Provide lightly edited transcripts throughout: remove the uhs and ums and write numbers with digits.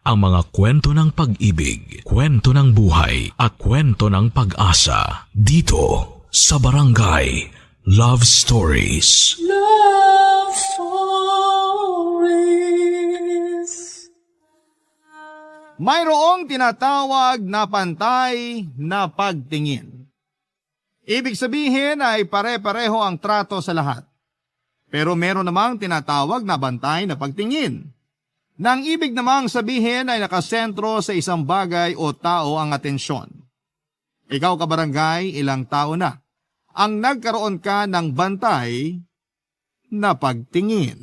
ang mga kwento ng pag-ibig, kwento ng buhay, at kwento ng pag-asa dito sa Barangay Love Stories. Love Stories. Mayroong tinatawag na pantay na pagtingin. Ibig sabihin ay pare-pareho ang trato sa lahat. Pero meron namang tinatawag na bantay na pagtingin. Nang ibig namang sabihin ay nakasentro sa isang bagay o tao ang atensyon. Ikaw kabarangay, ilang tao na ang nagkaroon ka ng bantay na pagtingin.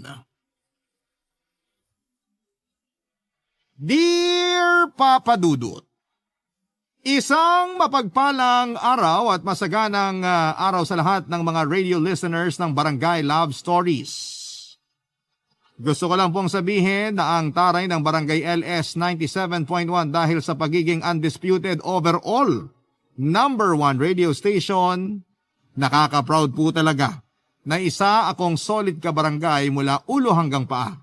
Dear Papa Dudut, isang mapagpalang araw at masaganang araw sa lahat ng mga radio listeners ng Barangay Love Stories. Gusto ko lang pong sabihin na ang taray ng Barangay LS 97.1 dahil sa pagiging undisputed overall number 1 radio station, nakaka-proud po talaga na isa akong solid kabarangay mula ulo hanggang paa.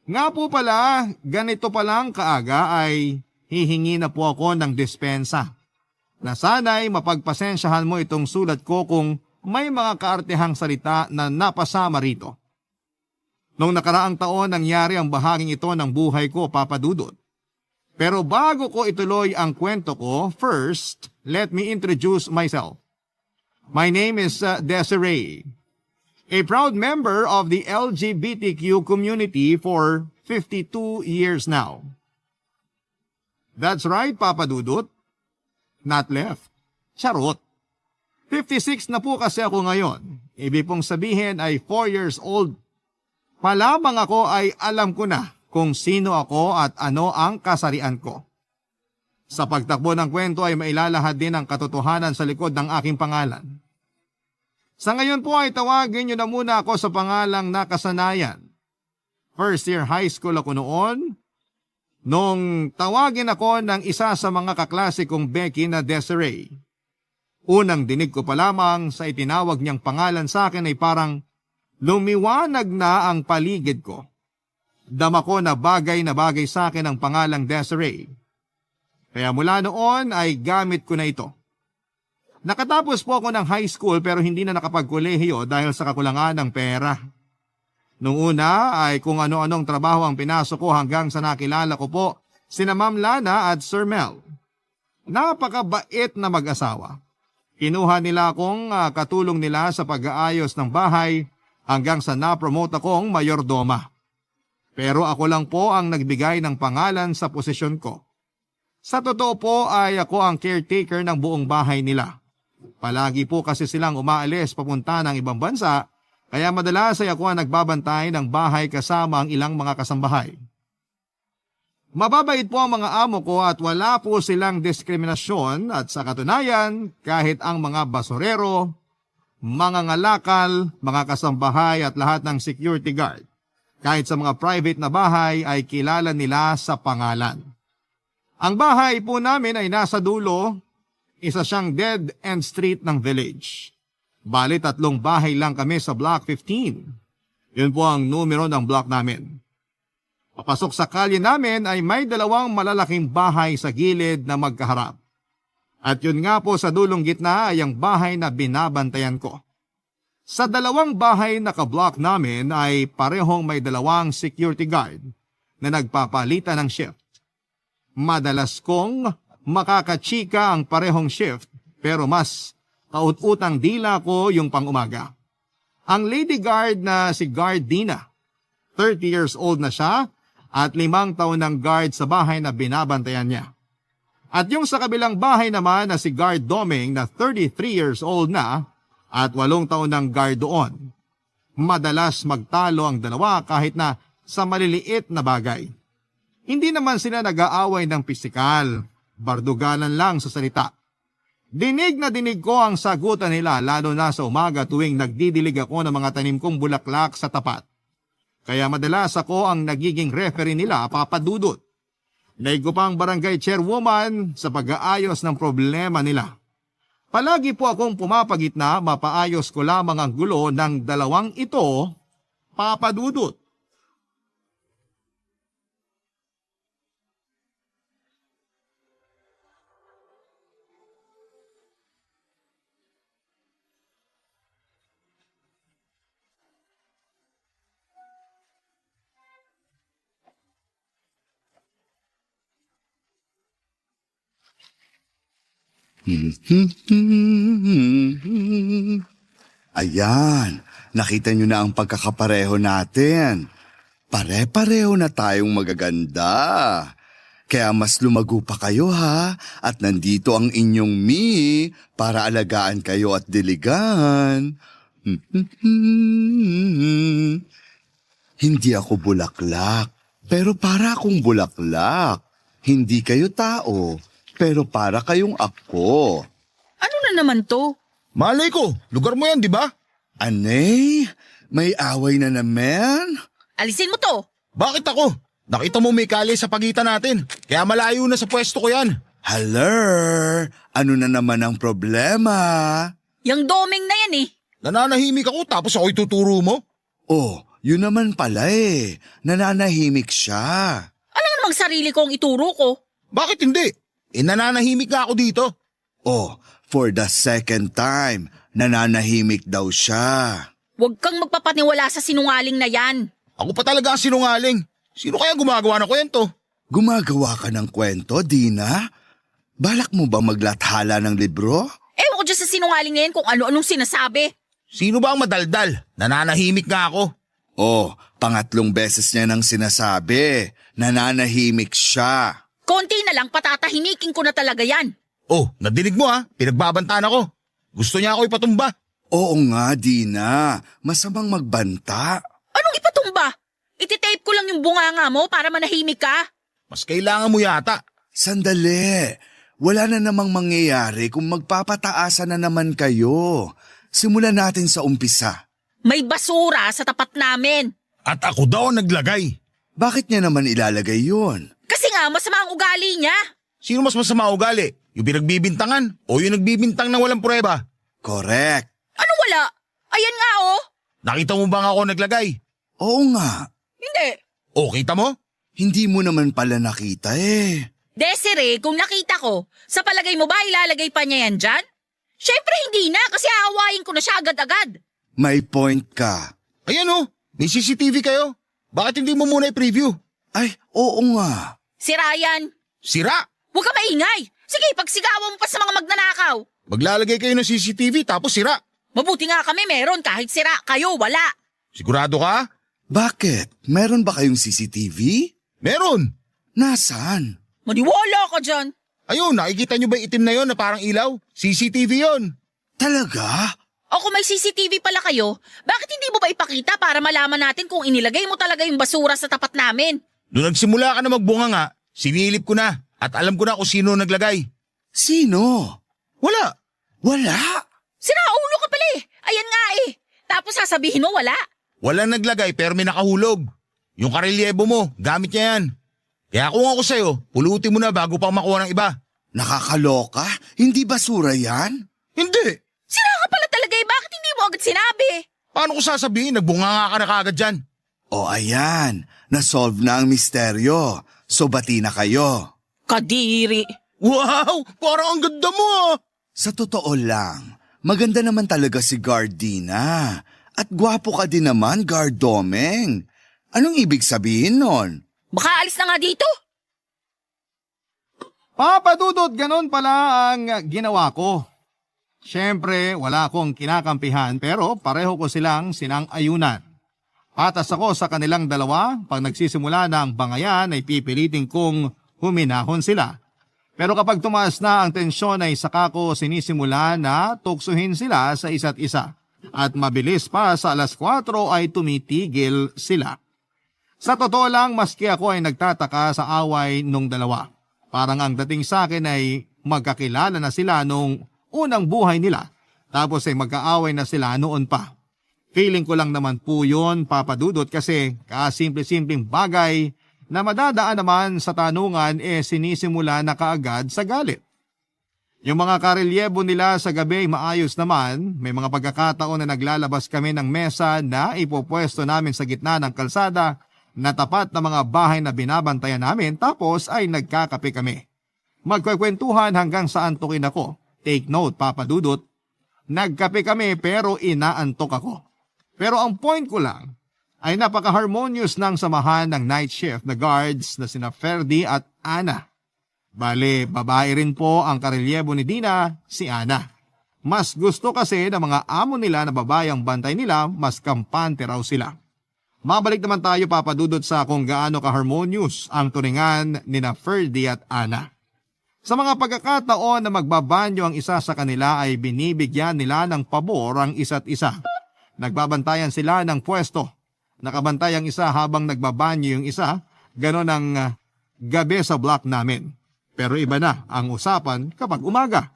Nga po pala, ganito palang kaaga ay hihingi na po ako ng dispensa. Na sana'y mapagpasensyahan mo itong sulat ko kung may mga kaartehang salita na napasama rito. Noong nakaraang taon nangyari ang bahaging ito ng buhay ko, Papa Dudut. Pero bago ko ituloy ang kwento ko, first, let me introduce myself. My name is Desiree, a proud member of the LGBTQ community for 52 years now. That's right, Papa Dudut. Not left. Charot. 56 na po kasi ako ngayon. Ibig pong sabihin ay 4 years old. Palamang ako ay alam ko na kung sino ako at ano ang kasarian ko. Sa pagtakbo ng kwento ay mailalahad din ang katotohanan sa likod ng aking pangalan. Sa ngayon po ay tawagin niyo na muna ako sa pangalang nakasanayan. First year high school ako noon, nung tawagin ako ng isa sa mga kaklase kong Becky na Desiree. Unang dinig ko pa lamang sa itinawag niyang pangalan sa akin ay parang lumiwanag na ang paligid ko. Dama ko na bagay sa akin ang pangalang Desiree. Kaya mula noon ay gamit ko na ito. Nakatapos po ako ng high school pero hindi na nakapagkolehiyo dahil sa kakulangan ng pera. Noong una ay kung ano-anong trabaho ang pinasok ko hanggang sa nakilala ko po sina Ma'am Lana at Sir Mel. Napakabait na mag-asawa. Kinuha nila akong katulong nila sa pag-aayos ng bahay hanggang sa na-promote akong mayordoma. Pero ako lang po ang nagbigay ng pangalan sa posisyon ko. Sa totoo po ay ako ang caretaker ng buong bahay nila. Palagi po kasi silang umaalis papunta ng ibang bansa, kaya madalas ay ako ang nagbabantay ng bahay kasama ang ilang mga kasambahay. Mababait po ang mga amo ko at wala po silang diskriminasyon at sa katunayan kahit ang mga basurero, mga ngalakal, mga kasambahay at lahat ng security guard, kahit sa mga private na bahay ay kilala nila sa pangalan. Ang bahay po namin ay nasa dulo, isa siyang dead end street ng village. Bali 3 bahay lang kami sa block 15. Yun po ang numero ng block namin. Papasok sa kalye namin ay may 2 malalaking bahay sa gilid na magkaharap. At yun nga po sa dulong gitna ay ang bahay na binabantayan ko. Sa 2 bahay na ka-block namin ay parehong may 2 security guard na nagpapalitan ng shift. Madalas kong makakachika ang parehong shift pero mas kaut-utang dila ko yung pang-umaga. Ang lady guard na si Guard Dina, 30 years old na siya at 5 taon ng guard sa bahay na binabantayan niya. At yung sa kabilang bahay naman na si Guard Doming na 33 years old na at 8 taon ng guard doon. Madalas magtalo ang dalawa kahit na sa maliliit na bagay. Hindi naman sila nag-aaway ng pisikal, bardugalan lang sa salita. Dinig na dinig ko ang sagutan nila lalo na sa umaga tuwing nagdidilig ako ng mga tanim kong bulaklak sa tapat. Kaya madalas ako ang nagiging referee nila, Papa Dudut. Naigo pa ang barangay chairwoman sa pag-aayos ng problema nila. Palagi po akong pumapagitna, mapaayos ko lamang ang gulo ng 2 ito, Papa Dudut. Ayan, nakita nyo na ang pagkakapareho natin. Pare-pareho na tayong magaganda. Kaya mas lumago pa kayo ha, at nandito ang inyong Mi para alagaan kayo at diligan. Hindi ako bulaklak, pero para akong bulaklak. Hindi kayo tao, pero para kayong ako. Ano na naman to? Malay ko, lugar mo yan, di ba? Anay, may away na naman? Alisin mo to. Bakit ako? Nakita mo may kali sa pagitan natin. Kaya malayo na sa pwesto ko yan. Hello, ano na naman ang problema? Yang doming na yan eh. Nananahimik ako tapos ako'y tuturo mo? Oh, yun naman pala eh. Nananahimik siya. Alam namang sarili ko ang ituro ko. Bakit hindi? Nananahimik nga ako dito. Oh, for the second time, nananahimik daw siya. Huwag kang magpapaniwala sa sinungaling na yan. Ako pa talaga ang sinungaling. Sino kaya gumagawa ng kwento? Gumagawa ka ng kwento, Dina? Balak mo ba maglathala ng libro? Ewan ko dyan sa sinungaling na yan kung ano-anong sinasabi. Sino ba ang madaldal? Nananahimik nga ako. Oh, pangatlong beses niya nang sinasabi. Nananahimik siya. Konti na lang patatahimikin ko na talaga yan. Oh, nadinig mo ha? Pinagbabantaan ako. Gusto niya ako ipatumba. Oo nga, Dina. Masamang magbanta. Anong ipatumba? Ititape ko lang yung bunganga mo para manahimik ka. Mas kailangan mo yata. Sandali. Wala na namang mangyayari kung magpapataasan na naman kayo. Simulan natin sa umpisa. May basura sa tapat namin. At ako daw ang naglagay. Bakit niya naman ilalagay yun? Kasi nga masama ang ugali niya. Sino mas masama ugali? Yung pinagbibintangan o yung nagbibintang ng walang pruweba? Correct. Ano wala? Ayan nga oh. Nakita mo ba nga ako naglagay? Oo nga. Hindi. O, kita mo? Hindi mo naman pala nakita eh. Desiree, kung nakita ko, sa palagay mo ba ilalagay pa niya yan dyan? Siyempre hindi na kasi aawayin ko na siya agad-agad. May point ka. Ayan o, may CCTV kayo. Bakit hindi mo muna i-preview? Ay, oo nga. Si Ryan, Sira! huwag ka maingay. Sige, pagsigawan mo pa sa mga magnanakaw. Maglalagay kayo ng CCTV tapos sira. Mabuti nga kami meron kahit sira, kayo wala. Sigurado ka? Bakit? Meron ba kayong CCTV? Meron! Nasaan? Maniwala ka dyan. Ayun, nakikita nyo ba yung itim na yon na parang ilaw? CCTV yon. Talaga? O kung may CCTV pala kayo, bakit hindi mo ba ipakita para malaman natin kung inilagay mo talaga yung basura sa tapat namin? Noong nagsimula ka na magbunga nga, sinilip ko na at alam ko na kung sino naglagay. Sino? Wala! Wala? Sinaulo ka pala eh. Ayan nga eh. Tapos sasabihin mo wala. Walang naglagay pero may nakahulog. Yung karelyebo mo, gamit niya yan. Kaya kung ako sa'yo, pulutin mo na bago pa makuha ng iba. Nakakaloka? Hindi basura yan? Hindi! Sira ka pala talaga eh. Bakit hindi mo agad sinabi? Paano ko sasabihin? Nagbunga nga ka na kagad dyan. O ayan, nasolve na ang misteryo. So bati na kayo. Kadiri. Wow! Parang ang ganda mo ah! Sa totoo lang, maganda naman talaga si Gardina. At gwapo ka din naman, Gardomeng. Anong ibig sabihin nun? Baka alis na nga dito. Papa Dudut, ganun pala ang ginawa ko. Siyempre, wala akong kinakampihan pero pareho ko silang sinang-ayunan. Patas ako sa kanilang dalawa, pag nagsisimula na ang bangayan ay pipilitin kong huminahon sila. Pero kapag tumaas na ang tensyon ay saka ko sinisimula na tuksuhin sila sa isa't isa. At mabilis pa sa 4:00 ay tumitigil sila. Sa totoo lang, maski ako ay nagtataka sa away nung dalawa. Parang ang dating sa akin ay magkakilala na sila nung unang buhay nila. Tapos ay magkaaway na sila noon pa. Feeling ko lang naman po yun, Papa Dudut, kasi kasimple-simpleng bagay na madadaan naman sa tanungan sinisimula na kaagad sa galit. Yung mga karelyebo nila sa gabi ay maayos naman. May mga pagkakataon na naglalabas kami ng mesa na ipopwesto namin sa gitna ng kalsada na tapat na mga bahay na binabantayan namin tapos ay nagkakape kami. Magkwekwentuhan hanggang sa antukin ako. Take note, Papa Dudut. Nagkape kami pero inaantok ako. Pero ang point ko lang ay napaka-harmonious ng samahan ng night shift na guards na sina Ferdy at Ana. Bale, babae rin po ang karelyebo ni Dina, si Ana. Mas gusto kasi ng mga amo nila na babae ang bantay nila, mas kampante raw sila. Mabalik naman tayo papadudot sa kung gaano ka-harmonious ang turingan ni na Ferdy at Ana. Sa mga pagkakataon na magbabanyo ang isa sa kanila ay binibigyan nila ng pabor ang isa't isa. Nagbabantayan sila ng pwesto. Nakabantay ang isa habang nagbabanyo yung isa, ganon ang gabi sa block namin. Pero iba na ang usapan kapag umaga.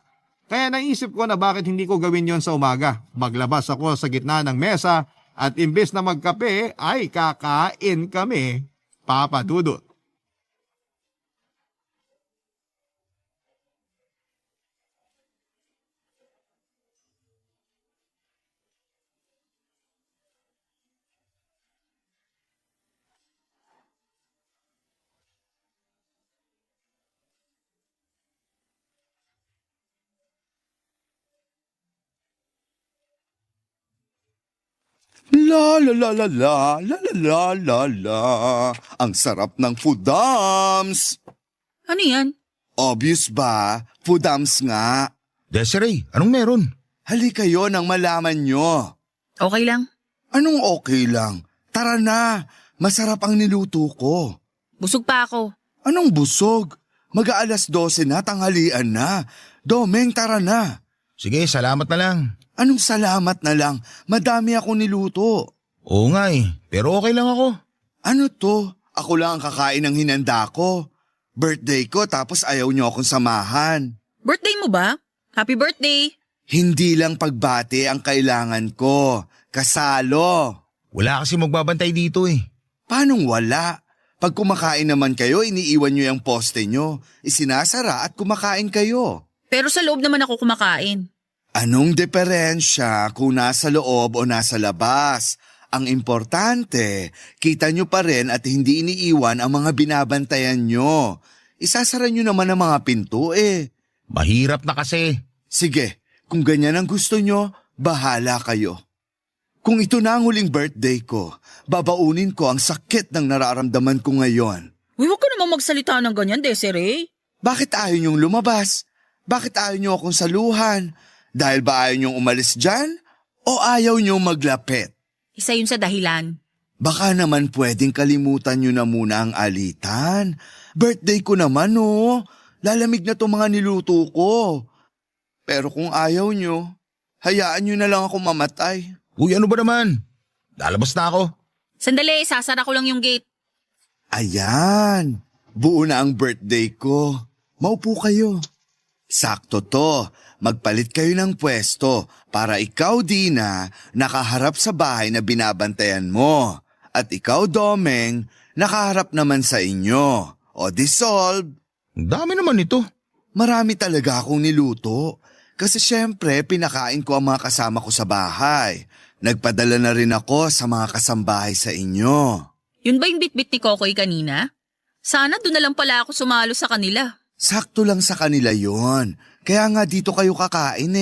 Kaya naisip ko na bakit hindi ko gawin yon sa umaga. Maglabas ako sa gitna ng mesa at imbes na magkape ay kakain kami, Papa Dudut. La la la la la la la la la. Ang sarap ng Fudams. Ano yan? Obvious ba? Fudams nga. Desiree, anong meron? Hali kayo nang malaman nyo. Okay lang. Anong okay lang? Tara na. Masarap ang niluto ko. Busog pa ako. Anong busog? Mag-aalas 12 na, tanghalian na. Domeng, tara na. Sige, salamat na lang. Anong salamat na lang? Madami ako niluto. Oo nga pero okay lang ako. Ano to? Ako lang ang kakain ng hinanda ko. Birthday ko tapos ayaw niyo akong samahan. Birthday mo ba? Happy birthday! Hindi lang pagbati ang kailangan ko. Kasalo. Wala kasi magbabantay dito Paanong wala? Pag kumakain naman kayo, iniiwan niyo yung poste niyo. Isinasara at kumakain kayo. Pero sa loob naman ako kumakain. Anong diferensya kung nasa loob o nasa labas? Ang importante, kita nyo pa rin at hindi iniiwan ang mga binabantayan nyo. Isasara nyo naman ang mga pinto Mahirap na kasi. Sige, kung ganyan ang gusto nyo, bahala kayo. Kung ito na ang huling birthday ko, babaunin ko ang sakit ng nararamdaman ko ngayon. Uy, huwag ka namang magsalita ng ganyan, Desiree. Bakit ayaw nyong lumabas? Bakit ayaw nyo akong saluhan? Dahil ba ayaw nyong umalis dyan? O ayaw nyong maglapit? Isa yun sa dahilan. Baka naman pwedeng kalimutan nyo na muna ang alitan. Birthday ko naman Lalamig na to mga niluto ko. Pero kung ayaw nyo, hayaan nyo na lang ako mamatay. Uy, ano ba naman? Lalabas na ako. Sandali, sasara ko lang yung gate. Ayan, buo na ang birthday ko. Maupo kayo. Sakto to, magpalit kayo ng pwesto para ikaw, Dina, nakaharap sa bahay na binabantayan mo. At ikaw, Domeng, nakaharap naman sa inyo. O dissolve. Ang dami naman ito. Marami talaga akong niluto. Kasi syempre, pinakain ko ang mga kasama ko sa bahay. Nagpadala na rin ako sa mga kasambahay sa inyo. Yun ba yung bitbit ni Kokoy kanina? Sana doon na lang pala ako sumalo sa kanila. Sakto lang sa kanila yon. Kaya nga dito kayo kakain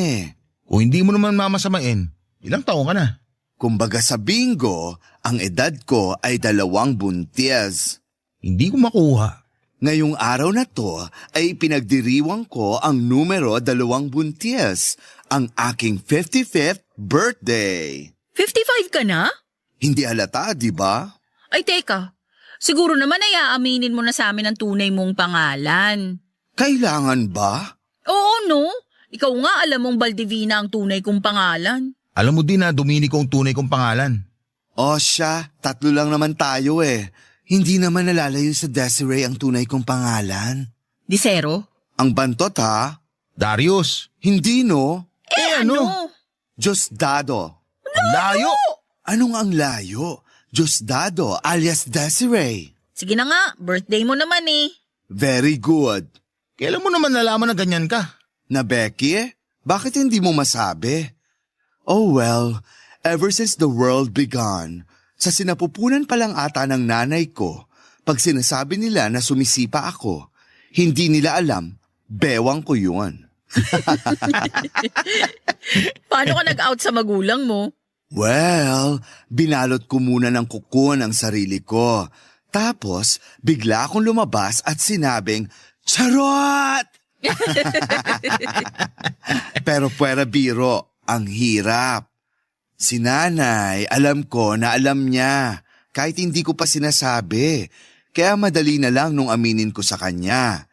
Kung hindi mo naman mamasamain, ilang taon ka na? Kumbaga sa bingo, ang edad ko ay 2 buntis. Hindi ko makuha. Ngayong araw na to ay pinagdiriwang ko ang numero 2 buntis, ang aking 55th birthday. 55 ka na? Hindi halata, di ba? Ay teka, siguro naman ay aaminin mo na sa amin ang tunay mong pangalan. Kailangan ba? Oo no, ikaw nga alam mong Baldivina ang tunay kong pangalan. Alam mo din na Dominico ang tunay kong pangalan. O siya, 3 lang naman tayo Hindi naman nalalayo sa Desiree ang tunay kong pangalan. Disero? Ang bantot ha? Darius. Hindi no? Ano? Diosdado. Ang layo. Anong ang layo? Diosdado alias Desiree. Sige na nga, birthday mo naman Very good. Kailan mo naman nalaman na ganyan ka? Na Becky, bakit hindi mo masabi? Oh well, ever since the world began, sa sinapupunan pa lang ata ng nanay ko, pag sinasabi nila na sumisipa ako, hindi nila alam, bewang ko yun. Paano ka nag-out sa magulang mo? Well, binalot ko muna ng kuko ng sarili ko. Tapos, bigla akong lumabas at sinabing, Charot! Pero puwera biro, ang hirap. Si nanay, alam ko na alam niya, kahit hindi ko pa sinasabi. Kaya madali na lang nung aminin ko sa kanya.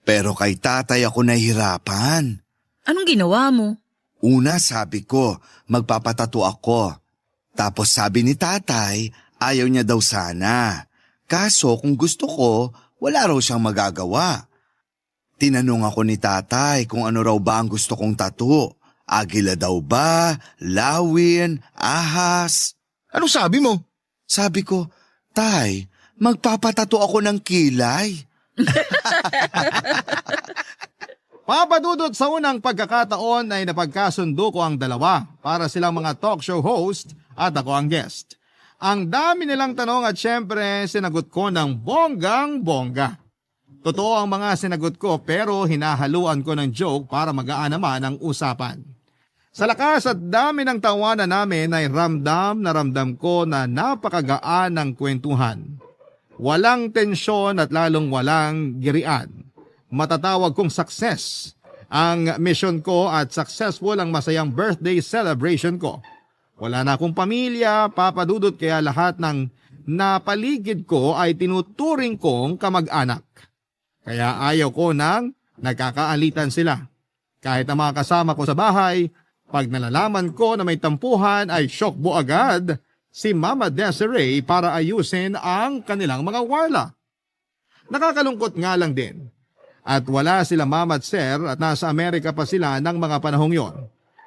Pero kay tatay ako nahihirapan. Anong ginawa mo? Una sabi ko, magpapatato ako. Tapos sabi ni tatay, ayaw niya daw sana. Kaso kung gusto ko, wala raw siyang magagawa. Tinanong ako ni tatay kung ano raw ba ang gusto kong tato. Agila daw ba? Lawin? Ahas? Anong sabi mo? Sabi ko, Tay, magpapatato ako ng kilay. Papa Dudut, sa unang pagkakataon ay napagkasundo ko ang dalawa para silang mga talk show host at ako ang guest. Ang dami nilang tanong at syempre sinagot ko ng bonggang-bongga. Totoo ang mga sinagot ko pero hinahaluan ko ng joke para magaan naman ang usapan. Sa lakas at dami ng tawanan namin ay ramdam na ramdam ko na napakagaan ng kwentuhan. Walang tensyon at lalong walang girian. Matatawag kong success ang mission ko at successful ang masayang birthday celebration ko. Wala na akong pamilya, Papa Dudut, kaya lahat ng napaligid ko ay tinuturing kong kamag-anak. Kaya ayaw ko nang nagkakaalitan sila. Kahit ang mga kasama ko sa bahay, pag nalalaman ko na may tampuhan ay syokbo agad si Mama Desiree para ayusin ang kanilang mga warla. Nakakalungkot nga lang din. At wala sila Mama at Sir at nasa Amerika pa sila ng mga panahong yon.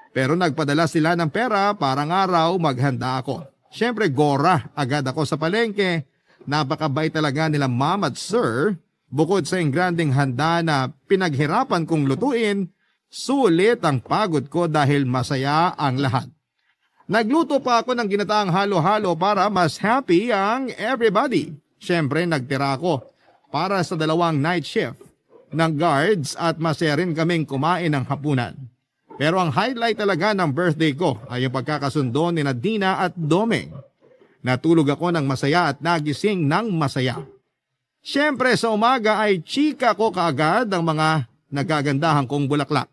Pero nagpadala sila ng pera para nga raw maghanda ako. Siyempre gora agad ako sa palengke. Napakabait talaga nila Mama at Sir. Bukod sa ingranding handa na pinaghirapan kong lutuin, sulit ang pagod ko dahil masaya ang lahat. Nagluto pa ako ng ginataang halo-halo para mas happy ang everybody. Siyempre nagtira ako para sa 2 night shift ng guards at masaya rin kaming kumain ng hapunan. Pero ang highlight talaga ng birthday ko ay yung pagkakasundo ni Dina at Domeng. Natulog ako ng masaya at nagising ng masaya. Siyempre sa umaga ay chika ko kaagad ang mga nagagandahan kong bulaklak.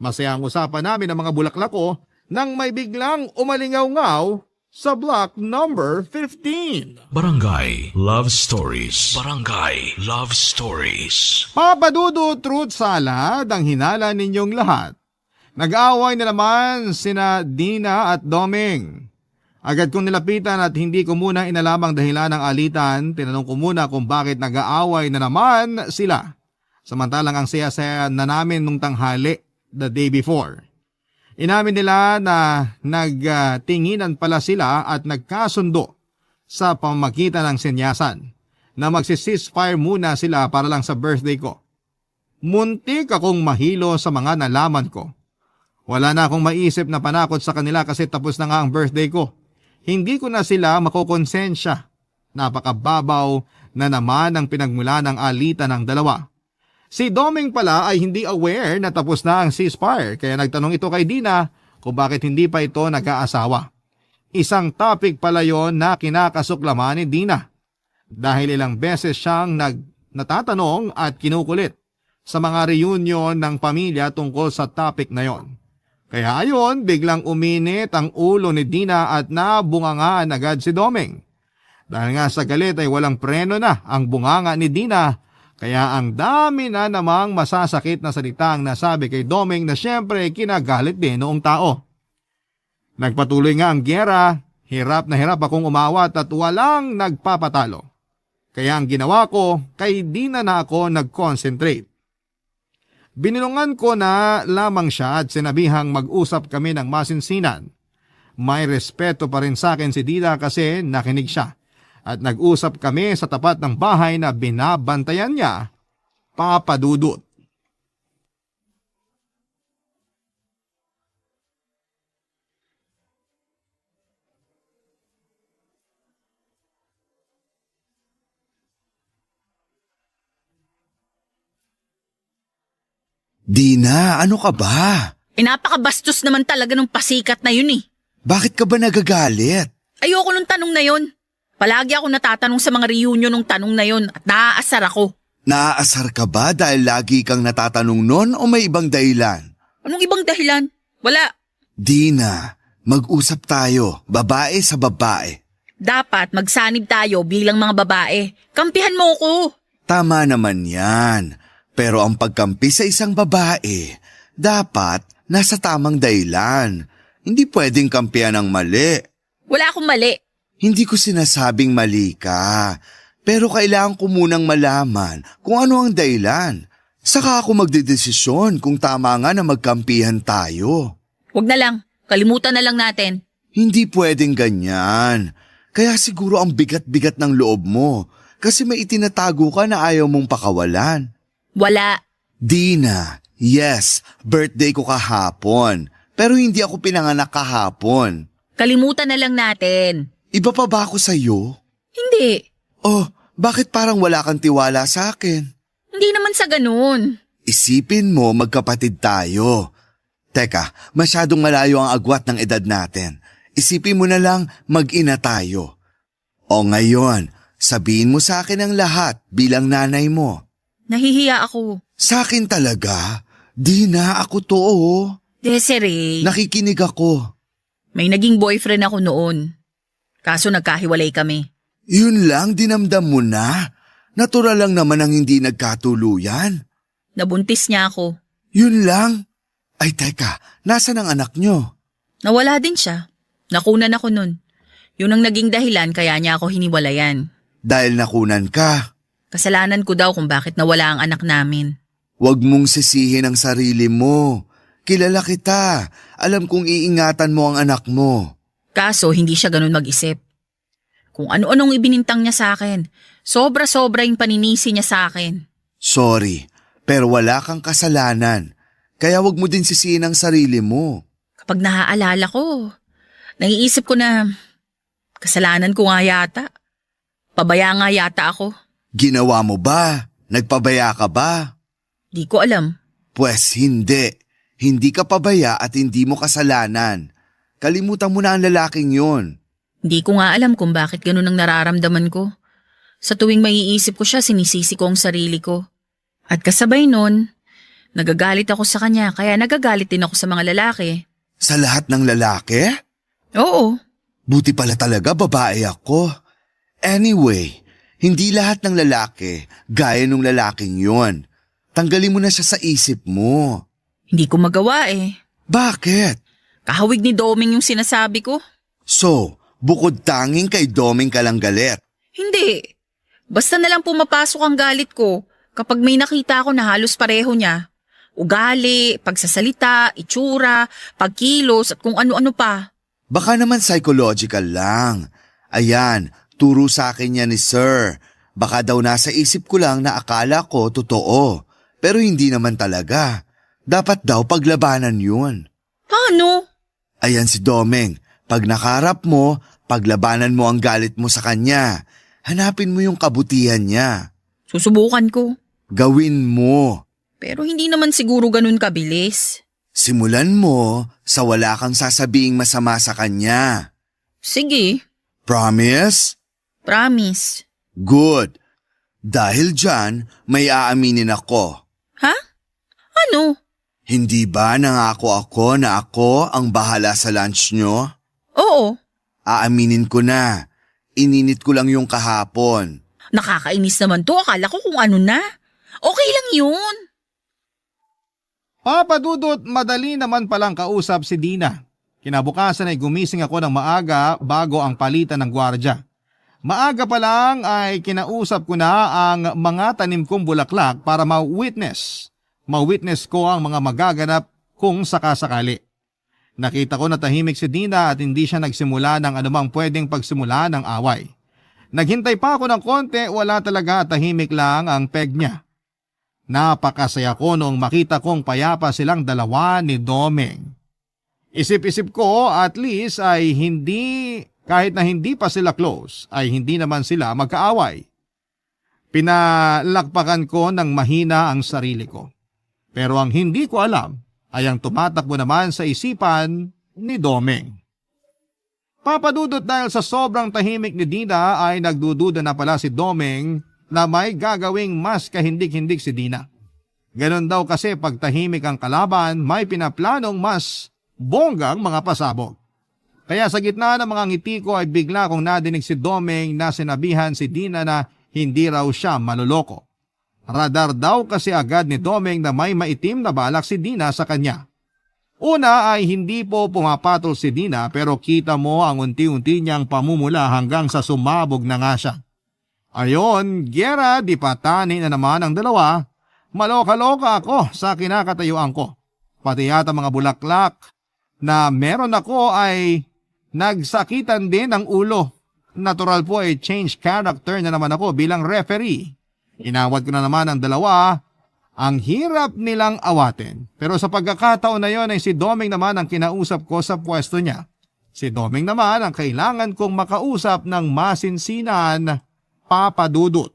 Masaya ang usapan namin ng mga bulaklak ko nang may biglang umalingaw-ngaw sa block number 15. Barangay Love Stories. Barangay Love Stories. Papa Dudut, Truth Salad ang hinala ninyong lahat. Nag-away na naman sina Dina at Domeng. Agad kong nilapitan at hindi ko muna inalamang dahilan ng alitan. Tinanong ko muna kung bakit nag-aaway na naman sila. Samantalang ang saya-saya na namin nung tanghali the day before. Inamin nila na nagtinginan pala sila at nagkasundo sa pamamagitan ng senyasan na magsi-ceasefire muna sila para lang sa birthday ko. Muntik akong mahilo sa mga nalaman ko. Wala na akong maisip na panakot sa kanila kasi tapos na nga ang birthday ko. Hindi ko na sila makokonsensya. Napakababaw na naman ang pinagmula ng alitan ng dalawa. Si Domeng pala ay hindi aware na tapos na ang ceasefire kaya nagtanong ito kay Dina kung bakit hindi pa ito nag-aasawa. Isang topic pala yon na kinakasuklaman ni Dina dahil ilang beses siyang natatanong at kinukulit sa mga reunion ng pamilya tungkol sa topic na yon. Kaya ayon, biglang uminit ang ulo ni Dina at nabungangaan agad si Domeng. Dahil nga sa galit ay walang preno na ang bunganga ni Dina. Kaya ang dami na namang masasakit na salita ang nasabi kay Domeng na siyempre kinagalit din noong tao. Nagpatuloy nga ang giyera, hirap na hirap akong umawat at walang nagpapatalo. Kaya ang ginawa ko, kay Dina na ako nag-concentrate. Binilungan ko na lamang siya at sinabihang mag-usap kami ng masinsinan. May respeto pa rin sa akin si Dina kasi nakinig siya. At nag-usap kami sa tapat ng bahay na binabantayan niya, Papa Dudut. Dina, ano ka ba? Napakabastos naman talaga ng pasikat na yun eh. Bakit ka ba nagagalit? Ayoko nung tanong na yun. Palagi ako natatanong sa mga reunion ng tanong na yun at naaasar ako. Naaasar ka ba dahil lagi kang natatanong nun o may ibang dahilan? Anong ibang dahilan? Wala. Dina, mag-usap tayo, babae sa babae. Dapat magsanib tayo bilang mga babae. Kampihan mo ko. Tama naman yan. Pero ang pagkampi sa isang babae, dapat nasa tamang dahilan. Hindi pwedeng kampihan ng mali. Wala akong mali. Hindi ko sinasabing mali ka. Pero kailangan ko munang malaman kung ano ang dahilan. Saka ako magdedesisyon kung tama nga na magkampihan tayo. Huwag na lang. Kalimutan na lang natin. Hindi pwedeng ganyan. Kaya siguro ang bigat-bigat ng loob mo kasi may itinatago ka na ayaw mong pakawalan. Wala. Dina, yes, birthday ko kahapon. Pero hindi ako pinanganak kahapon. Kalimutan na lang natin. Iba pa ba ako sa'yo? Hindi. Oh, bakit parang wala kang tiwala sa akin? Hindi naman sa ganun. Isipin mo magkapatid tayo. Teka, masyadong malayo ang agwat ng edad natin. Isipin mo na lang mag-ina tayo. O ngayon, sabihin mo sa akin ang lahat bilang nanay mo. Nahihiya ako. Sa akin talaga? Di na ako to. Desiree, Nakikinig ako. may naging boyfriend ako noon. Kaso nagkahiwalay kami. Yun lang, dinamdam mo na. Natural lang naman ang hindi nagkatuluyan. Nabuntis niya ako. Yun lang. Ay teka, nasan ang anak nyo? Nawala din siya. Nakunan ako nun. Yun ang naging dahilan kaya niya ako hiniwalayan. Dahil nakunan ka. Kasalanan ko daw kung bakit nawala ang anak namin. Huwag mong sisihin ang sarili mo. Kilala kita. Alam kong iingatan mo ang anak mo. Kaso hindi siya ganun mag-isip. Kung ano-anong ibinintang niya sa akin, sobra-sobra yung paninisi niya sa akin. Sorry, pero wala kang kasalanan. Kaya huwag mo din sisihin ang sarili mo. Kapag naaalala ko, naiisip ko na kasalanan ko nga yata. Pabaya nga yata ako. Ginawa mo ba? Nagpabaya ka ba? Di ko alam. Pwes hindi. Hindi ka pabaya at hindi mo kasalanan. Kalimutan mo na ang lalaking yun. Hindi ko nga alam kung bakit ganun ang nararamdaman ko. Sa tuwing maiisip ko siya, sinisisi ko ang sarili ko. At kasabay nun, nagagalit ako sa kanya kaya nagagalit din ako sa mga lalaki. Sa lahat ng lalaki? Oo. Buti pala talaga babae ako. Anyway, hindi lahat ng lalaki gaya nung lalaking yun. Tanggalin mo na siya sa isip mo. Hindi ko magawa eh. Bakit? Kahawig ni Doming yung sinasabi ko. So, bukod tanging kay Doming ka lang galit. Hindi. Basta na lang pumapasok ang galit ko kapag may nakita ako na halos pareho niya. Ugali, pagsasalita, itsura, pagkilos at kung ano-ano pa. Baka naman psychological lang. Ayan, turo sa akin yan ni Sir. Baka daw nasa isip ko lang na akala ko totoo. Pero hindi naman talaga. Dapat daw paglabanan yun. Paano? Ayan si Domeng. Pag nakarap mo, paglabanan mo ang galit mo sa kanya. Hanapin mo yung kabutihan niya. Susubukan ko. Gawin mo. Pero hindi naman siguro ganun kabilis. Simulan mo sa wala kang sasabing masama sa kanya. Sige. Promise? Promise. Good. Dahil dyan, may aaminin ako. Ha? Ano? Hindi ba nangako ako na ako ang bahala sa lunch nyo? Oo. Aaminin ko na. Ininit ko lang yung kahapon. Nakakainis naman to. Akala ko kung ano na. Okay lang yun. Papa Dudut, madali naman palang kausap si Dina. Kinabukasan ay gumising ako ng maaga bago ang palitan ng gwardya. Maaga pa lang ay kinausap ko na ang mga tanim kong bulaklak para ma-witness ko ang mga magaganap kung sakasakali. Nakita ko na tahimik si Dina at hindi siya nagsimula ng anumang pwedeng pagsimula ng away. Naghintay pa ako ng konti, wala talaga, tahimik lang ang peg niya. Napakasaya ko noong makita kong payapa silang dalawa ni Domeng. Isip-isip ko at least ay kahit na hindi pa sila close, ay hindi naman sila magkaaway. Pinalakpakan ko ng mahina ang sarili ko. Pero ang hindi ko alam ay ang tumatakbo naman sa isipan ni Domeng. Papadudot, dahil sa sobrang tahimik ni Dina ay nagdududa na pala si Domeng na may gagawing mas kahindik-hindik si Dina. Ganon daw kasi pag tahimik ang kalaban, may pinaplanong mas bonggang mga pasabog. Kaya sa gitna ng mga ngiti ko ay bigla kong nadinig si Domeng na sinabihan si Dina na hindi raw siya maluloko. Radar daw kasi agad ni Domeng na may maitim na balak si Dina sa kanya. Una ay hindi po pumapatol si Dina pero kita mo ang unti-unti niyang pamumula hanggang sa sumabog na nga siya. Ayon, gera di patani na naman ang dalawa. Maloka-loka ako sa kinakatayuan ko. Pati yata mga bulaklak na meron ako ay nagsakitan din ng ulo. Natural po ay change character na naman ako bilang referee. Inawat ko na naman ang dalawa. Ang hirap nilang awatin. Pero sa pagkakataon na yon ay si Domeng naman ang kinausap ko sa pwesto niya. Si Domeng naman ang kailangan kong makausap ng masinsinan, Papa Dudut.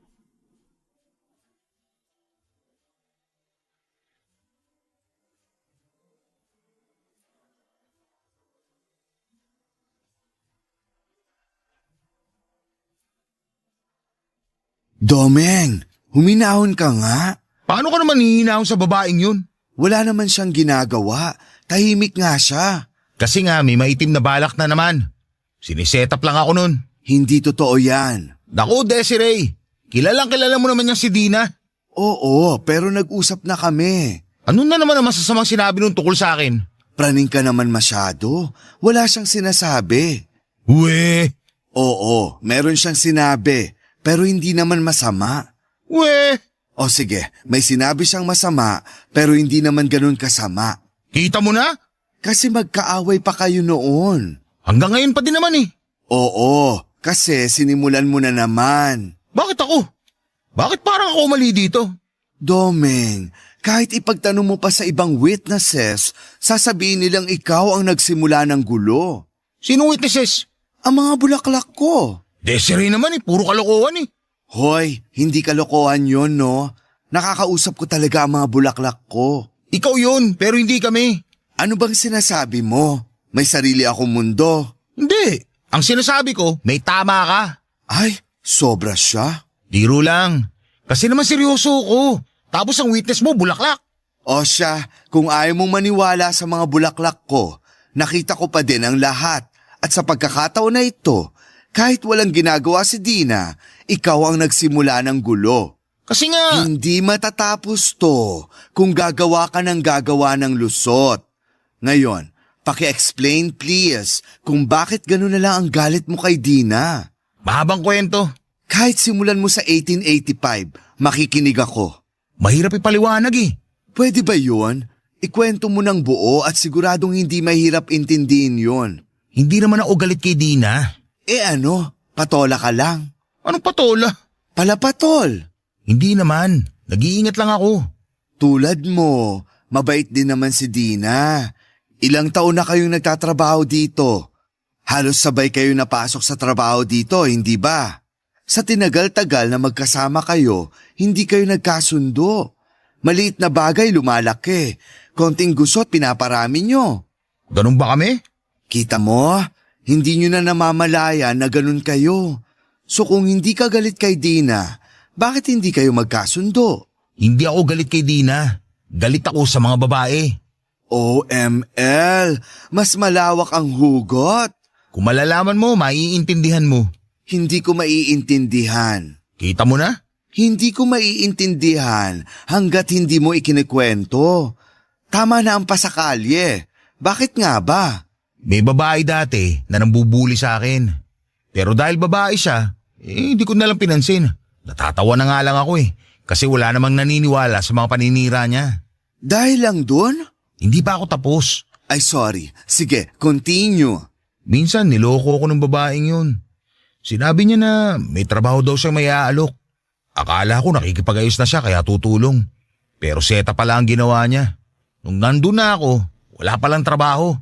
Domeng, huminahon ka nga. Paano ka naman hihinahon sa babaeng yun? Wala naman siyang ginagawa. Tahimik nga siya. Kasi nga may maitim na balak na naman. Sinisetap lang ako nun. Hindi totoo yan. Naku, Desiree, kilala mo naman yung si Dina. Oo, pero nag-usap na kami. Ano na naman ang masasamang sinabi nung tukol sa akin? Praning ka naman masyado. Wala siyang sinasabi. We, Oo, meron siyang sinabi. Pero hindi naman masama. we, O sige, may sinabi siyang masama pero hindi naman ganun kasama. kita mo na? Kasi magkaaway pa kayo noon. Hanggang ngayon pa din naman eh. Oo, kasi sinimulan mo na naman. Bakit ako? Bakit parang ako mali dito? Domeng, kahit ipagtanong mo pa sa ibang witnesses, sasabihin nilang ikaw ang nagsimula ng gulo. Sinong witnesses? Ang mga bulaklak ko. Desiree naman eh, puro kalokohan eh. Hoy, hindi kalokohan yon, no? Nakakausap ko talaga ang mga bulaklak ko. Ikaw yun, pero hindi kami. Ano bang sinasabi mo? May sarili akong mundo. Hindi. Ang sinasabi ko, may tama ka. Ay, sobra siya. Biro lang. Kasi naman seryoso ko. Tapos ang witness mo, bulaklak. O siya, kung ayaw mong maniwala sa mga bulaklak ko, nakita ko pa din ang lahat. At sa pagkakataon na ito, kahit walang ginagawa si Dina, ikaw ang nagsimula ng gulo. Kasi nga, Hindi matatapos to kung gagawa ka ng gagawa ng lusot. Ngayon, paki-explain please kung bakit gano'n na lang ang galit mo kay Dina. mahabang kwento. Kahit simulan mo sa 1885, makikinig ako. Mahirap ipaliwanag eh. Pwede ba yun? Ikwento mo ng buo at siguradong hindi mahirap intindihin yun. Hindi naman ako galit kay Dina. Ano? Patola ka lang. Anong patola? Palapatol. Hindi naman. Nag-iingat lang ako. Tulad mo, mabait din naman si Dina. Ilang taon na kayong nagtatrabaho dito. Halos sabay kayo napasok sa trabaho dito, hindi ba? Sa tinagal-tagal na magkasama kayo, hindi kayo nagkasundo. Maliit na bagay lumalaki. Konting gusot pinaparami nyo. Ganun ba kami? Kita mo, hindi nyo na namamalayan na ganun kayo. So kung hindi ka galit kay Dina, bakit hindi kayo magkasundo? Hindi ako galit kay Dina. Galit ako sa mga babae. OML, mas malawak ang hugot. Kung malalaman mo, maiintindihan mo. Hindi ko maiintindihan. Kita mo na? Hindi ko maiintindihan hanggat hindi mo ikinikwento. Tama na ang pasakalye. Bakit nga ba? May babae dati na nambubuli sa akin. Pero dahil babae siya, hindi ko nalang pinansin. Natatawa na nga lang ako eh. Kasi wala namang naniniwala sa mga paninira niya. Dahil lang dun? Hindi pa ako tapos. Ay sorry. Sige, continue. Minsan niloko ko ng babaeng yun. Sinabi niya na may trabaho daw siyang may aalok. Akala ko nakikipag-ayos na siya kaya tutulong. Pero seta pala ang ginawa niya. Nung nandun na ako, wala palang trabaho.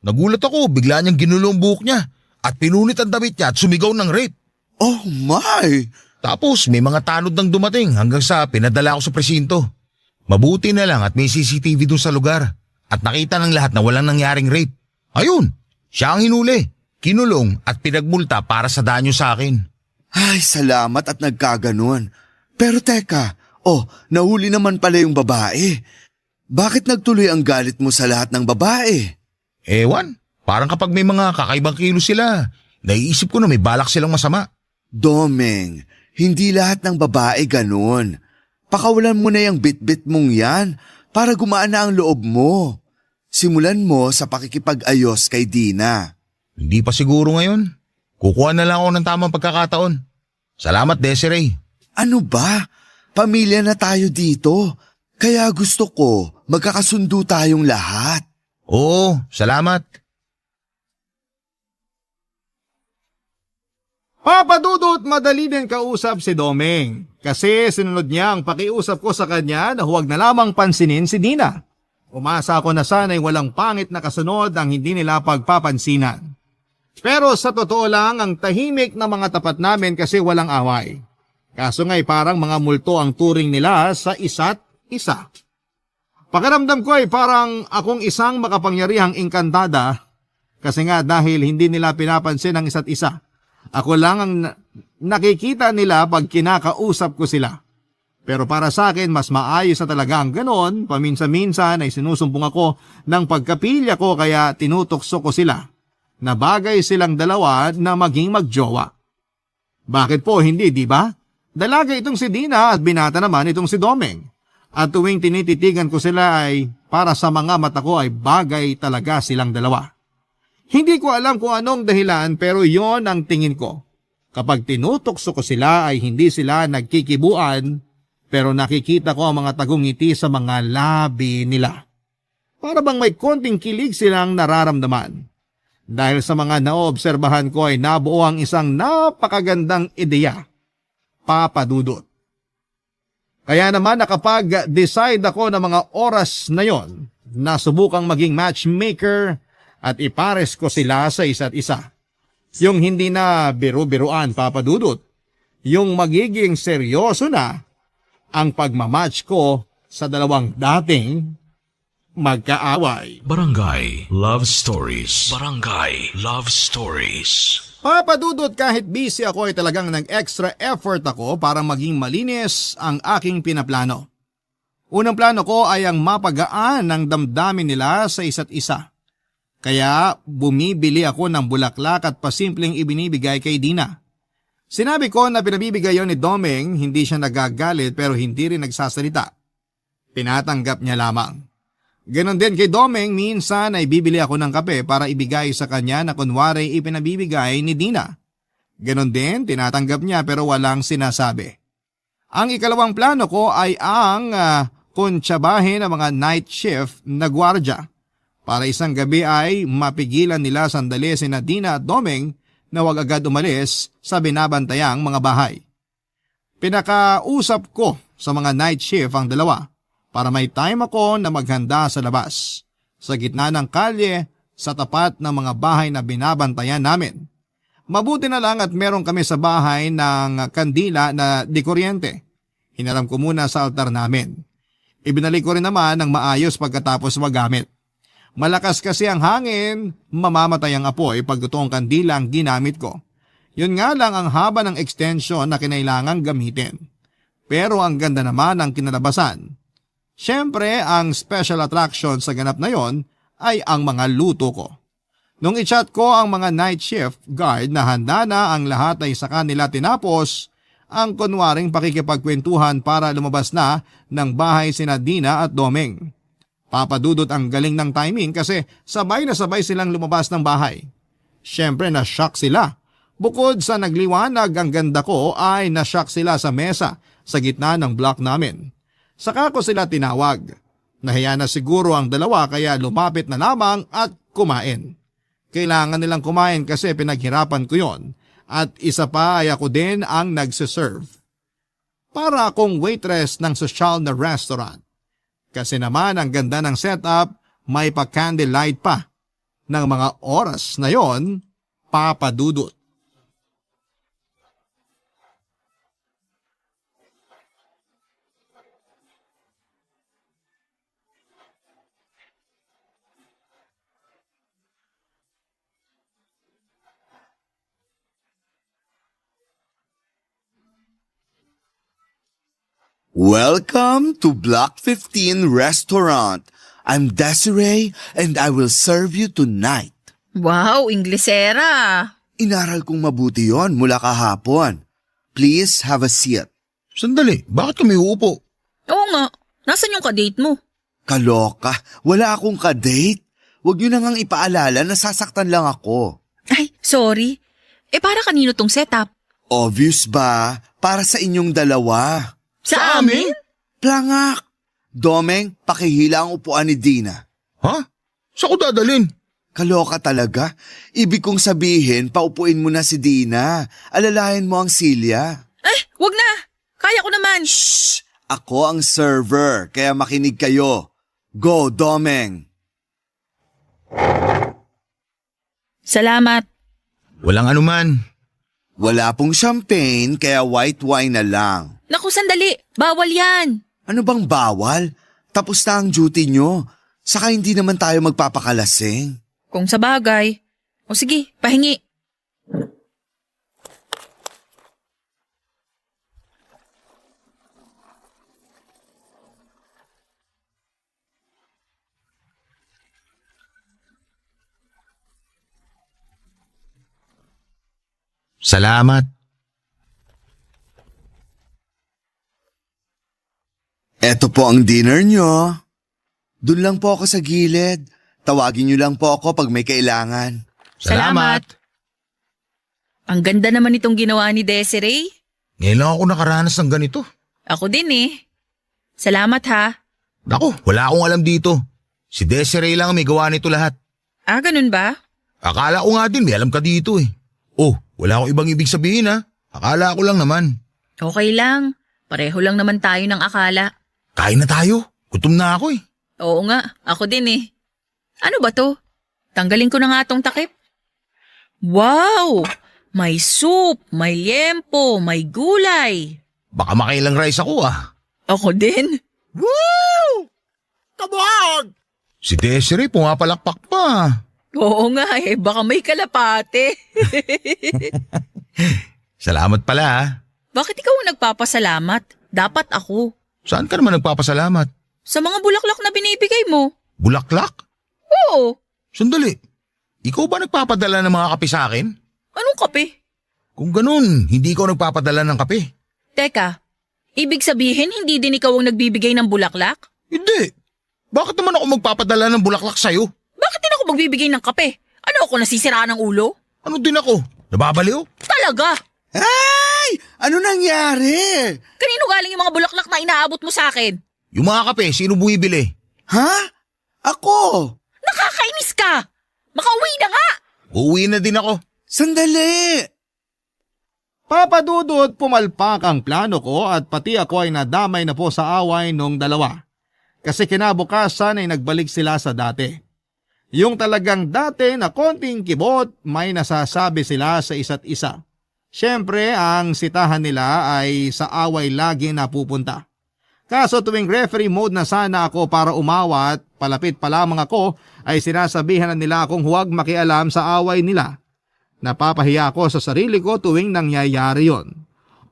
Nagulat ako, bigla niyang ginulo ang buhok niya at pinunit ang damit niya at sumigaw ng rape. Oh my! Tapos may mga tanod nang dumating hanggang sa pinadala ako sa presinto. Mabuti na lang at may CCTV dun sa lugar at nakita ng lahat na walang nangyaring rape. Ayun, siya ang hinuli, kinulong at pinagmulta para sa danyo sa akin. Ay, salamat at nagkaganon. Pero teka, nahuli naman pala yung babae. Bakit nagtuloy ang galit mo sa lahat ng babae? Ewan, parang kapag may mga kakaibang kilos sila, naiisip ko na may balak silang masama. Domeng, hindi lahat ng babae ganun. Pakawalan mo na yung bit-bit mong yan para gumaan na ang loob mo. Simulan mo sa pakikipag-ayos kay Dina. Hindi pa siguro ngayon. Kukuha na lang ako ng tamang pagkakataon. Salamat, Desiree. Ano ba? Pamilya na tayo dito. Kaya gusto ko magkakasundo tayong lahat. Oo, salamat. Papa Dudut, madali din kausap si Domeng. Kasi sinunod niya ang pakiusap ko sa kanya na huwag na lamang pansinin si Dina. Umasa ako na sana'y walang pangit na kasunod ang hindi nila pagpapansinan. Pero sa totoo lang, ang tahimik na mga tapat namin kasi walang away. Kaso nga'y parang mga multo ang turing nila sa isa't isa. Pakiramdam ko ay parang akong isang makapangyarihang engkantada kasi nga dahil hindi nila pinapansin ang isa't isa. Ako lang ang nakikita nila pag kinakausap ko sila. Pero para sa akin, mas maayos na talaga ang ganon. Paminsan-minsan ay sinusumbong ako ng pagkapilya ko kaya tinutokso ko sila na bagay silang dalawa na maging magjowa. Bakit po hindi, di ba? Dalaga itong si Dina at binata naman itong si Domeng. At tuwing tinititigan ko sila ay para sa mga mata ko ay bagay talaga silang dalawa. Hindi ko alam kung anong dahilan pero yon ang tingin ko. Kapag tinutokso ko sila ay hindi sila nagkikibuan pero nakikita ko ang mga tagong ngiti sa mga labi nila. Para bang may konting kilig silang nararamdaman. Dahil sa mga naobserbahan ko ay nabuo ang isang napakagandang ideya. Papa Dudut. Kaya naman nakapag-decide ako ng mga oras na yon na subukang maging matchmaker at ipares ko sila sa isa't isa. Yung hindi na biru-biruan, Papa Dudut. Yung magiging seryoso na ang pagmamatch ko sa dalawang dating magkaaway. Barangay Love Stories. Barangay Love Stories. Papa Dudut, kahit busy ako ay talagang nag-extra effort ako para maging malinis ang aking pinaplano. Unang plano ko ay ang mapagaan ng damdamin nila sa isa't isa. Kaya bumibili ako ng bulaklak at pasimpleng ibinibigay kay Dina. Sinabi ko na pinabibigay yon ni Domeng, hindi siya nagagalit pero hindi rin nagsasalita. Tinatanggap niya lamang. Ganon din kay Domeng, minsan ay bibili ako ng kape para ibigay sa kanya na kunwari ipinabibigay ni Dina. Ganon din, tinatanggap niya pero walang sinasabi. Ang ikalawang plano ko ay ang kuntsabahin ng mga night shift na gwardya. Para isang gabi ay mapigilan nila sandali sina Dina at Domeng na wag agad umalis sa binabantayang mga bahay. Pinakausap ko sa mga night shift ang dalawa para may time ako na maghanda sa labas, sa gitna ng kalye, sa tapat ng mga bahay na binabantayan namin. Mabuti na lang at meron kami sa bahay ng kandila na di kuryente. Hinaram ko muna sa altar namin. Ibinalik ko rin naman ng maayos pagkatapos magamit. Malakas kasi ang hangin, mamamatay ang apoy pag totoong kandila ang ginamit ko. Yun nga lang ang haba ng extension na kinailangang gamitin. Pero ang ganda naman ang kinalabasan. Siyempre, ang special attraction sa ganap na yon ay ang mga luto ko. Nung i-chat ko ang mga night shift guard na handa na ang lahat ay sa kanila tinapos ang kunwaring pakikipagkwentuhan para lumabas na ng bahay sina Dina at Domeng. Papa Dudut, ang galing ng timing kasi sabay na sabay silang lumabas ng bahay. Siyempre na-shock sila. Bukod sa nagliwanag ang ganda ko ay na-shock sila sa mesa sa gitna ng block namin. Saka ko sila tinawag. Nahiya na siguro ang dalawa kaya lumapit na lamang at kumain. Kailangan nilang kumain kasi pinaghirapan ko yon at isa pa ay ako din ang nagsiserve. Para akong waitress ng sosyal na restaurant. Kasi naman ang ganda ng setup, may pa-candlelight pa. Ng mga oras na yon, Papa Dudut. Welcome to Block 15 Restaurant. I'm Desiree and I will serve you tonight. Wow, Inglesera. Inaral kong mabuti yon mula kahapon. Please have a seat. Sandali, bakit kami uupo? Oo nga, nasan yung kadate mo? Kaloka, wala akong kadate. Huwag niyo na ngang ipaalala na sasaktan lang ako. Ay, sorry. Para kanino tong setup? Obvious ba? Para sa inyong dalawa. Sa amin? Plangak! Domeng, pakihila ang upuan ni Dina. Ha? Saan ko dadalhin? Kaloka talaga. Ibig kong sabihin, paupuin mo na si Dina. Alalayan mo ang Silya. Wag na. Kaya ko naman. Shh! Ako ang server, kaya makinig kayo. Go, Domeng! Salamat. Walang anuman. Wala pong champagne, kaya white wine na lang. Naku, sandali. Bawal yan. Ano bang bawal? Tapos na ang duty nyo. Saka hindi naman tayo magpapakalasing. Kung sa bagay. O sige, pahingi. Salamat. Eto po ang dinner nyo. Doon lang po ako sa gilid. Tawagin nyo lang po ako pag may kailangan. Salamat. Ang ganda naman itong ginawa ni Desiree. Ngayon lang ako nakaranas ng ganito. Ako din eh. Salamat ha. Naku, wala akong alam dito. Si Desiree lang ang may gawa nito lahat. Ganun ba? Akala ko nga din may alam ka dito eh. Oh, wala akong ibang ibig sabihin ha. Akala ko lang naman. Okay lang. Pareho lang naman tayo ng akala. Kain na tayo. Gutom na ako eh. Oo nga, ako din eh. Ano ba to? Tanggalin ko na nga tong takip. Wow! May soup, may liempo, may gulay. Baka makailang rice ako ah. Ako din. Woo! Kabuhag! Si Desiree pumapalakpak pa. Oo nga eh, baka may kalapate. Salamat pala ha. Bakit ikaw ang nagpapasalamat? Dapat ako. Saan ka naman nagpapasalamat? Sa mga bulaklak na binibigay mo. Bulaklak? Oo. Sandali. Ikaw ba nagpapadala ng mga kape sa akin? Anong kape? Kung ganun, hindi ikaw nagpapadala ng kape. Teka, ibig sabihin hindi din ikaw ang nagbibigay ng bulaklak? Hindi. Bakit naman ako magpapadala ng bulaklak sa'yo? Bakit din ako magbibigay ng kape? Ano ako, nasisiraan ng ulo? Ano din ako? Nababaliw? Talaga? Ay! Ano nangyari? Kanino galing yung mga bulaklak na inaabot mo sa akin? Yung mga kape, sino bumibili? Ha? Ako! Nakakainis ka! Makauwi na nga! Uuwi na din ako. Sandali! Papa Dudut, pumalpak ang plano ko at pati ako ay nadamay na po sa away nung dalawa. Kasi kinabukasan ay nagbalik sila sa dati. Yung talagang dati na konting kibot, may nasasabi sila sa isa't isa. Siyempre, ang sitahan nila ay sa away lagi napupunta. Kaso tuwing referee mode na sana ako para umawat, palapit pa lamang ako, ay sinasabihan na nila akong huwag makialam sa away nila. Napapahiya ako sa sarili ko tuwing nangyayari yon.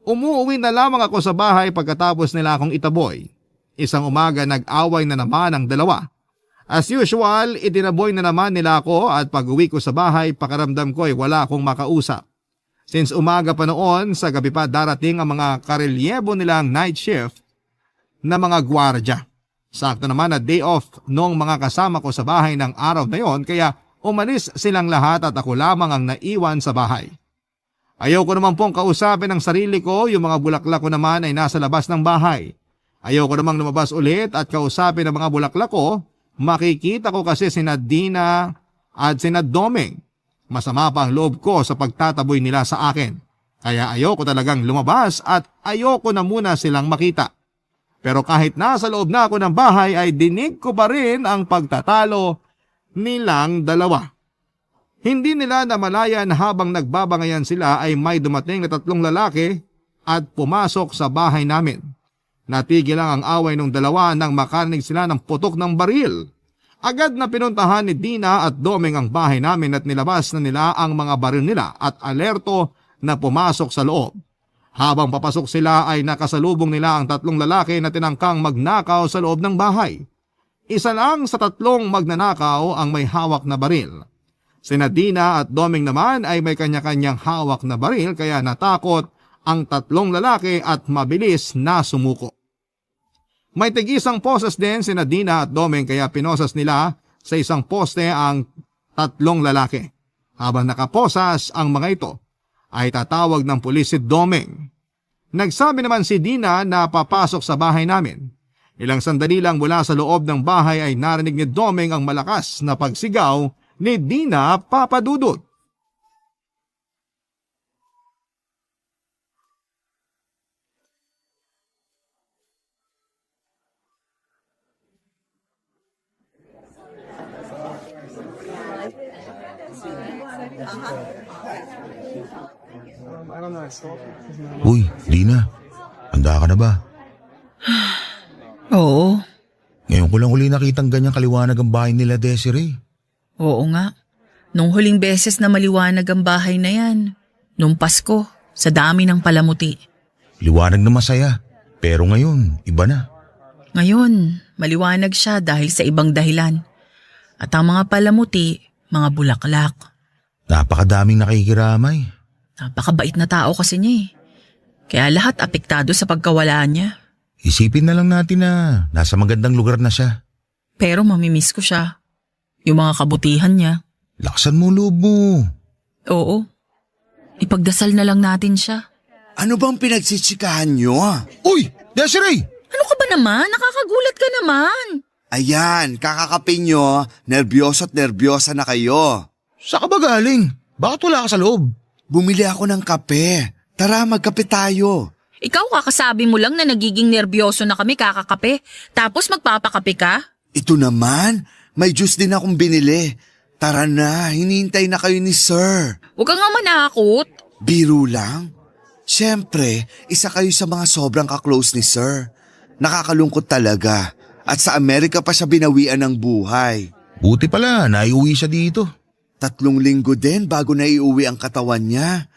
Umuwi na lamang ako sa bahay pagkatapos nila akong itaboy. Isang umaga nag-away na naman ang dalawa. As usual, itinaboy na naman nila ako at pag-uwi ko sa bahay, pakaramdam ko ay wala akong makausap. Since umaga pa noon, sa gabi pa darating ang mga karelyebo nilang night shift na mga gwardya. Sakto naman na day off nung mga kasama ko sa bahay ng araw na yon, kaya umalis silang lahat at ako lamang ang naiwan sa bahay. Ayaw ko naman pong kausapin ang sarili ko, yung mga bulaklak ko naman ay nasa labas ng bahay. Ayaw ko namang lumabas ulit at kausapin ang mga bulaklak ko, makikita ko kasi sina Dina at sina Domeng. Masama pa ang loob ko sa pagtataboy nila sa akin. Kaya ayoko talagang lumabas at ayoko na muna silang makita. Pero kahit nasa loob na ako ng bahay ay dinig ko pa rin ang pagtatalo nilang dalawa. Hindi nila namalayan habang nagbabangayan sila ay may dumating na 3 lalaki at pumasok sa bahay namin. Natigil lang ang away ng dalawa nang makarinig sila ng putok ng baril. Agad na pinuntahan ni Dina at Domeng ang bahay namin at nilabas na nila ang mga baril nila at alerto na pumasok sa loob. Habang papasok sila ay nakasalubong nila ang tatlong lalaki na tinangkang magnakaw sa loob ng bahay. Isa lang sa tatlong magnanakaw ang may hawak na baril. Sina Dina at Doming naman ay may kanya-kanyang hawak na baril kaya natakot ang tatlong lalaki at mabilis na sumuko. May tig-isang poses din sina Dina at Doming kaya pinosas nila sa isang poste ang tatlong lalaki. Habang nakaposas ang mga ito, ay tatawag ng pulis si Doming. Nagsabi naman si Dina na papasok sa bahay namin. Ilang sandali lang mula sa loob ng bahay ay narinig ni Doming ang malakas na pagsigaw ni Dina Papadudot. Uy, Dina. Handa ka na ba? Oo, Ngayon ko lang uli nakitang ganyang kaliwanag ang bahay nila, Desiree. oo nga. Nung huling beses na maliwanag ang bahay na yan, nung Pasko, sa dami ng palamuti. Liwanag na masaya. Pero ngayon, iba na. Ngayon, maliwanag siya dahil sa ibang dahilan. At ang mga palamuti, mga bulaklak. Napakadaming nakikiramay. Napakabait na tao kasi niya eh. Kaya lahat apektado sa pagkawala niya. Isipin na lang natin na nasa magandang lugar na siya. Pero mamimiss ko siya. Yung mga kabutihan niya. Laksan mo loob mo. Oo. Ipagdasal na lang natin siya. Ano bang pinagsitsikahan nyo? Uy, Desiree! Ano ka ba naman? Nakakagulat ka naman. Ayan, kakakapin nyo, nervyoso at nervyosa na kayo. Saan ka ba galing? Bakit wala ka sa loob? Bumili ako ng kape. Tara, magkape tayo. Ikaw kakasabi mo lang na nagiging nervyoso na kami kakakape. Tapos magpapakape ka? Ito naman, may juice din akong binili. Tara na, hinihintay na kayo ni Sir. Huwag ka nga manakot. Biro lang. Siyempre, isa kayo sa mga sobrang kaklose ni Sir. Nakakalungkot talaga. At sa Amerika pa siya binawian ng buhay. Buti pala, naiuwi siya dito. 3 linggo din bago naiuwi ang katawan niya.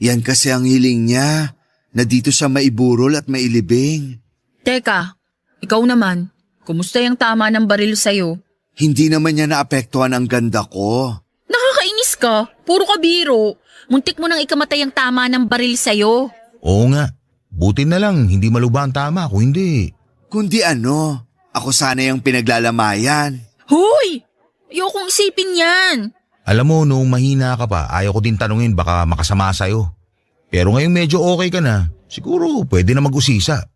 Yan kasi ang hiling niya, na dito siya maiburol at mailibing. Teka, ikaw naman. Kumusta yung tama ng baril sa'yo? Hindi naman niya naapektuhan ang ganda ko. Nakakainis ka. Puro ka biro. Muntik mo nang ikamatay ang tama ng baril sa'yo. Oo nga. Buti na lang, hindi maluba ang tama. Kung hindi, Kundi ano, ako sana yung pinaglalamayan. Hoy! Ayokong isipin yan. alam mo, noong mahina ka pa, ayaw ko din tanungin baka makasama sa'yo. Pero ngayong medyo okay ka na, siguro pwede na mag-usisa.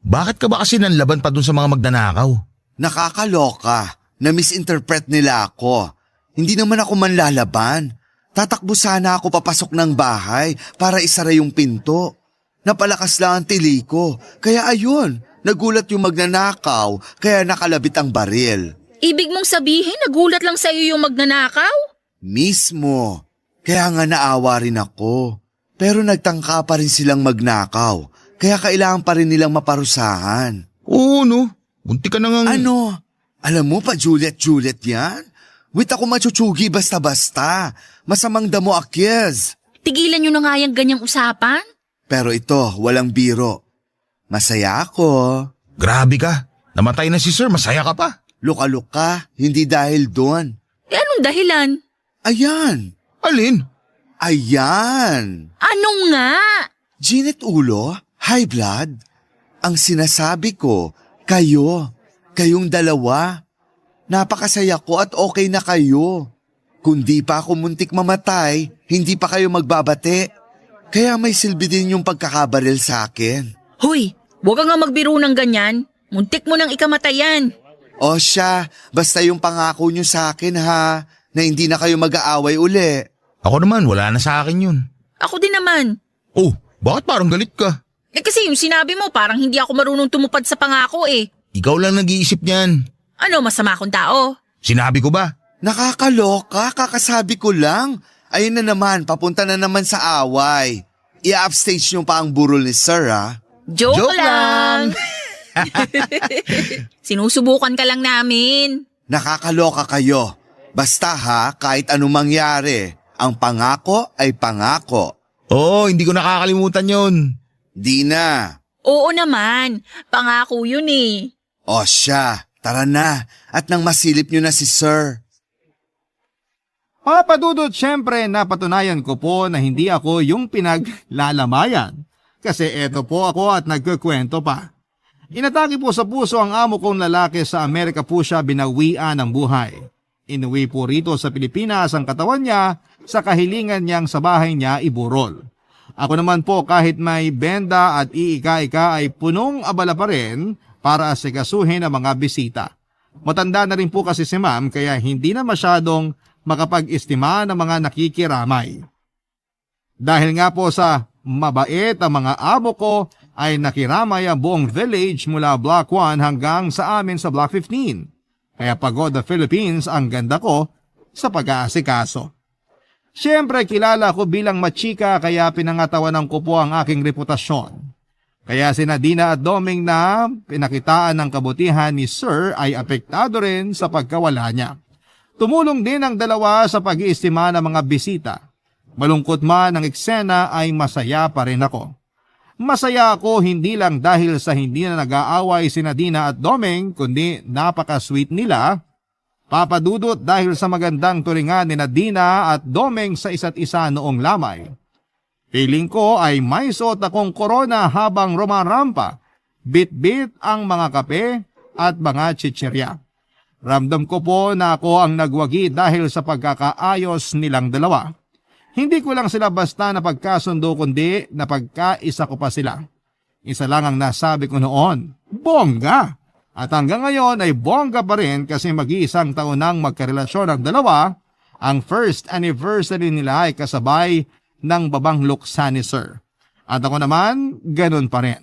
Bakit ka ba kasi nanlaban pa dun sa mga magnanakaw? Nakakaloka, na-misinterpret nila ako. Hindi naman ako manlalaban. Tatakbo sana ako papasok ng bahay para isara yung pinto. Napalakas lang ang tili ko, kaya ayun, nagulat yung magnanakaw, kaya nakalabit ang baril. Ibig mong sabihin, nagulat lang sa'yo yung magnanakaw? Mismo, kaya nga naawa rin ako. Pero nagtangka pa rin silang magnakaw, kaya kailangan pa rin nilang maparusahan. Oo no, bunti ka na nga. Ano? Alam mo pa Juliet yan? Wait ako machuchugi basta-basta. Masamang damo akyes. Tigilan nyo na nga yung ganyang usapan? Pero ito, walang biro. Masaya ako. Grabe ka, namatay na si Sir, masaya ka pa. Luka-luka, hindi dahil doon. Eh anong dahilan? Ayan! Alin? Ayan! Ano nga? Ginit ulo, high blood. Ang sinasabi ko, kayong dalawa. Napakasaya ko at okay na kayo. Kung di pa ako muntik mamatay, hindi pa kayo magbabate. Kaya may silbi din yung pagkakabaril sa akin. Hoy, huwag ka nga magbiro ng ganyan. Muntik mo nang ikamatayan. O siya, basta yung pangako nyo sa akin ha, na hindi na kayo mag-aaway uli. Ako naman, wala na sa akin yun. Ako din naman. Oh, bakit parang galit ka? Eh kasi yung sinabi mo parang hindi ako marunong tumupad sa pangako eh. Ikaw lang nag-iisip niyan. Ano, masama akong tao? Sinabi ko ba? Nakakaloka, kakasabi ko lang. Ayun na naman, papunta na naman sa away. I-upstage nyo pa ang burol ni Sir ha. Joke lang. Sinusubukan ka lang namin. Nakakaloka kayo. Basta ha, kahit anong mangyari, ang pangako ay pangako. Oo, hindi ko nakakalimutan yun. Di na. Oo naman, pangako yun eh. O siya, tara na. At nang masilip nyo na si Sir. Papa Dudut, syempre napatunayan ko po na hindi ako yung pinaglalamayan. Kasi eto po ako at nagkukwento pa. Inatake po sa puso ang amo kong lalaki sa Amerika po siya binawian ng buhay. Inuwi po rito sa Pilipinas ang katawan niya sa kahilingan niyang sa bahay niya iburol. Ako naman po kahit may benda at iika-ika ay punong abala pa rin para asikasuhin ang mga bisita. Matanda na rin po kasi si ma'am kaya hindi na masyadong makapag-estima ng mga nakikiramay. Dahil nga po sa mabait ang mga amo ko ay nakiramay ang buong village mula Block 1 hanggang sa amin sa Block 15. Kaya pagod the Philippines ang ganda ko sa pag-aasikaso. Siyempre kilala ko bilang machika kaya pinangatawanan ko po ang aking reputasyon. Kaya si Nadina at Doming na pinakitaan ng kabutihan ni Sir ay apektado rin sa pagkawala niya. Tumulong din ang dalawa sa pag-iistima ng mga bisita. Malungkot man ang eksena ay masaya pa rin ako. Masaya ako hindi lang dahil sa hindi na nag-aaway si Nadina at Doming kundi napaka-sweet nila. Papa Dudut dahil sa magandang turingan ni Nadina at Doming sa isa't isa noong lamay. Feeling ko ay may suot akong korona habang rumarampa. Bit-bit ang mga kape at mga chichirya. Ramdam ko po na ako ang nagwagi dahil sa pagkakaayos nilang dalawa. Hindi ko lang sila basta napagkasundo kundi napagkaisa ko pa sila. Isa lang ang nasabi ko noon, bongga! At hanggang ngayon ay bongga pa rin kasi mag-iisang taon nang magkarelasyon ang dalawa. Ang first anniversary nila ay kasabay ng babang luksa ni Sir. At ako naman, ganun pa rin.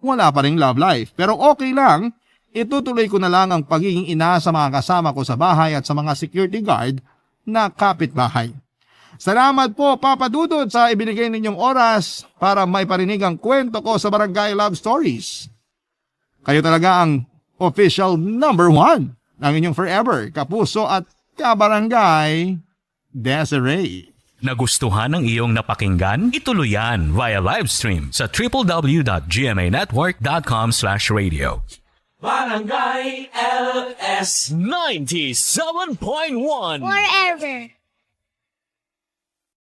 Wala pa rin love life pero okay lang. Itutuloy ko na lang ang pagiging ina sa mga kasama ko sa bahay at sa mga security guard na kapitbahay. Salamat po Papa Dudut sa ibinigay ninyong oras para may parinig ang kwento ko sa Barangay Love Stories. Kayo talaga ang official number 1 ng inyong forever, kapuso at kabarangay, Desiree. Nagustuhan ng iyong napakinggan? Ituloy yan via live stream sa www.gmanetwork.com/radio. Barangay LS 97.1 Forever.